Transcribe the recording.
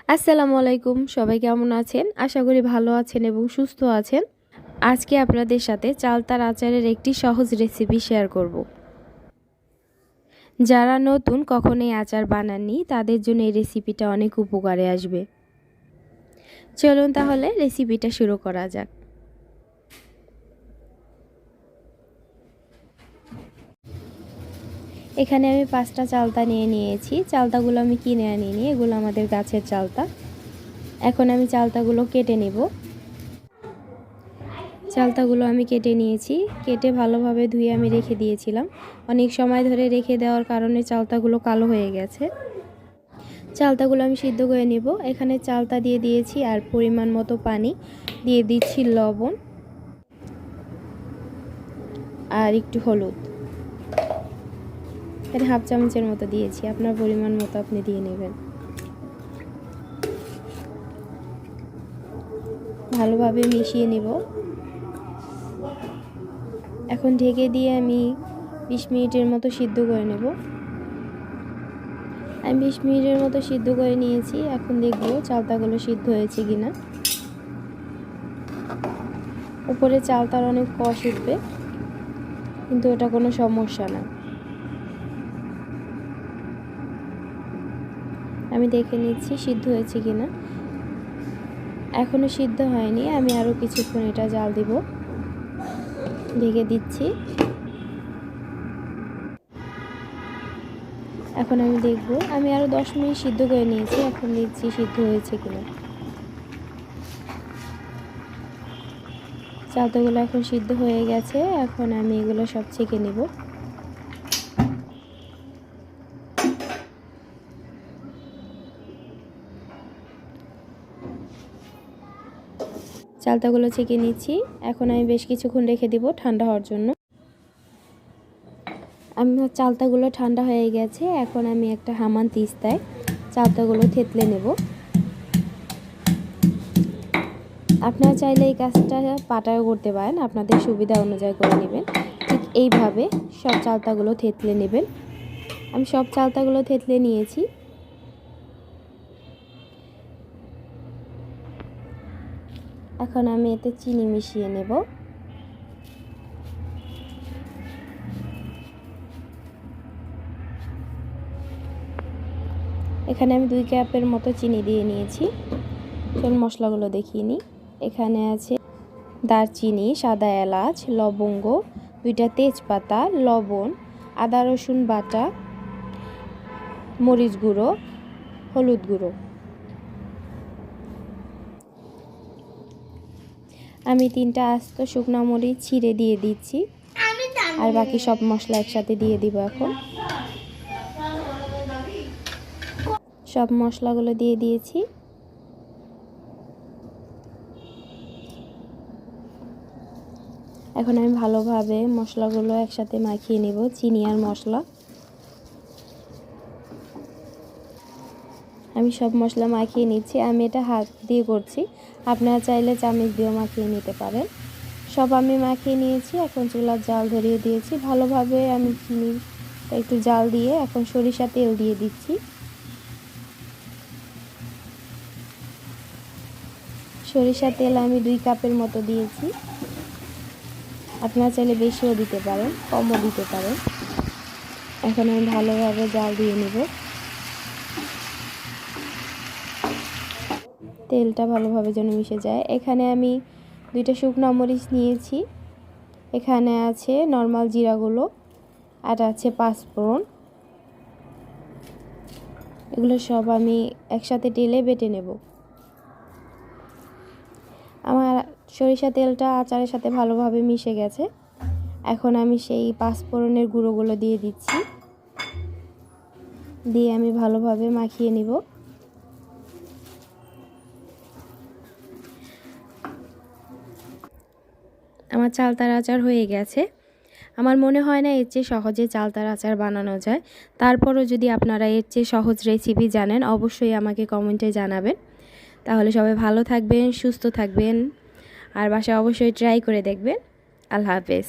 আসসালামু আলাইকুম, সবাই কেমন আছেন? আশা করি ভালো আছেন এবং সুস্থ আছেন। আজকে আপনাদের সাথে চালতার আচারের একটি সহজ রেসিপি শেয়ার করব। যারা নতুন কখনোই আচার বানাননি তাদের জন্য এই রেসিপিটা অনেক উপকারে আসবে। চলুন তাহলে রেসিপিটা শুরু করা যাক। এখানে আমি 5টা চালতা নিয়ে নিয়েছি। চালতাগুলো আমি কিনে আনিনি, এগুলো আমাদের গাছের চালতা। এখন আমি চালতাগুলো কেটে নেব। চালতাগুলো আমি কেটে নিয়েছি, কেটে ভালোভাবে ধুয়ে আমি রেখে দিয়েছিলাম। অনেক সময় ধরে রেখে দেওয়ার কারণে চালতাগুলো কালো হয়ে গেছে। চালতাগুলো আমি সিদ্ধ করে নেব। এখানে চালতা দিয়ে দিয়েছি আর পরিমাণ মতো পানি দিয়ে দিচ্ছি, লবণ আর একটু হলুদ, এখানে 1/2 চামচের মতো দিয়েছি। আপনার পরিমাণ মতো আপনি দিয়ে নেবেন। ভালোভাবে মিশিয়ে নেব। এখন ঢেকে দিয়ে আমি 20 মিনিটের মতো সিদ্ধ করে নেব। আমি 20 মিনিটের মতো সিদ্ধ করে নিয়েছি। এখন দেখব চালতাগুলো সিদ্ধ হয়েছে কিনা। উপরে চালতার অনেক কষ উঠবে, কিন্তু ওটা কোনো সমস্যা না। আমি দেখে নিচ্ছি সিদ্ধ হয়েছে কিনা। এখনো সিদ্ধ হয়নি, আমি আরও কিছুক্ষণ এটা জাল দিব। ঢেকে দিচ্ছি। এখন আমি দেখব, আমি আরও 10 মিনিট সিদ্ধ করে নিয়েছি। এখন দেখছি সিদ্ধ হয়েছে কিনা। চালতাগুলো এখন সিদ্ধ হয়ে গেছে। এখন আমি এগুলো সব ছেঁকে নেব। চালতাগুলো ছেঁকে নিচ্ছি। এখন আমি বেশ কিছুক্ষণ রেখে দিব ঠান্ডা হওয়ার জন্য। আমার চালতাগুলো ঠান্ডা হয়ে গেছে। এখন আমি একটা হামান তিস্তায় চালতাগুলো থেতলে নেব। আপনারা চাইলে এই কাজটা পাটায়ও করতে পারেন, আপনাদের সুবিধা অনুযায়ী করে নেবেন। ঠিক এইভাবে সব চালতাগুলো থেতলে নেবেন। আমি সব চালতাগুলো থেতলে নিয়েছি। এখন আমি এতে চিনি মিশিয়ে নেব। এখানে আমি 2 কাপের মতো চিনি দিয়ে নিয়েছি। চলুন মশলাগুলো দেখিয়ে নিই। এখানে আছে দারচিনি, সাদা এলাচ, লবঙ্গ, 2টা তেজপাতা, লবণ, আদা রসুন বাটা, মরিচ গুঁড়ো, হলুদ গুঁড়ো। আমি 3টা আস্ত শুকনো মরিচ ছিঁড়ে দিয়ে দিচ্ছি, আর বাকি সব মশলা একসাথে দিয়ে দিব। এখন সব মশলাগুলো দিয়ে দিয়েছি। এখন আমি ভালোভাবে মশলাগুলো একসাথে মাখিয়ে নেব, চিনি আর মশলা। আমি সব মশলা মাখিয়ে নিচ্ছি। আমি এটা হাত দিয়ে করছি, আপনারা চাইলে চামচ দিয়েও মাখিয়ে নিতে পারেন। সব আমি মাখিয়ে নিয়েছি। এখন চুলার জাল ধরিয়ে দিয়েছি। ভালোভাবে আমি চিনি একটু জাল দিয়ে এখন সরিষা তেল দিয়ে দিচ্ছি। সরিষা তেল আমি 2 কাপের মতো দিয়েছি। আপনারা চাইলে বেশিও দিতে পারেন, কমও দিতে পারেন। এখন আমি ভালোভাবে জাল দিয়ে নেব। তেলটা ভালোভাবে যেন মিশে যায়। এখানে আমি 2টা শুকনো মরিচ নিয়েছি। এখানে আছে নর্মাল জিরাগুলো, আর আছে 5 ফোড়ন। এগুলো সব আমি একসাথে টেলে বেটে নেব। আমার সরিষা তেলটা আচারের সাথে ভালোভাবে মিশে গেছে। এখন আমি সেই 5 ফোড়নের গুঁড়োগুলো দিয়ে দিচ্ছি, দিয়ে আমি ভালোভাবে মাখিয়ে নিব। আমার চালতার আচার হয়ে গেছে। আমার মনে হয় না এর চেয়ে সহজে চালতার আচার বানানো যায়। তারপরও যদি আপনারা এর চেয়ে সহজ রেসিপি জানেন, অবশ্যই আমাকে কমেন্টে জানাবেন। তাহলে সবাই ভালো থাকবেন, সুস্থ থাকবেন, আর বাসায় অবশ্যই ট্রাই করে দেখবেন। আল্লাহ হাফেজ।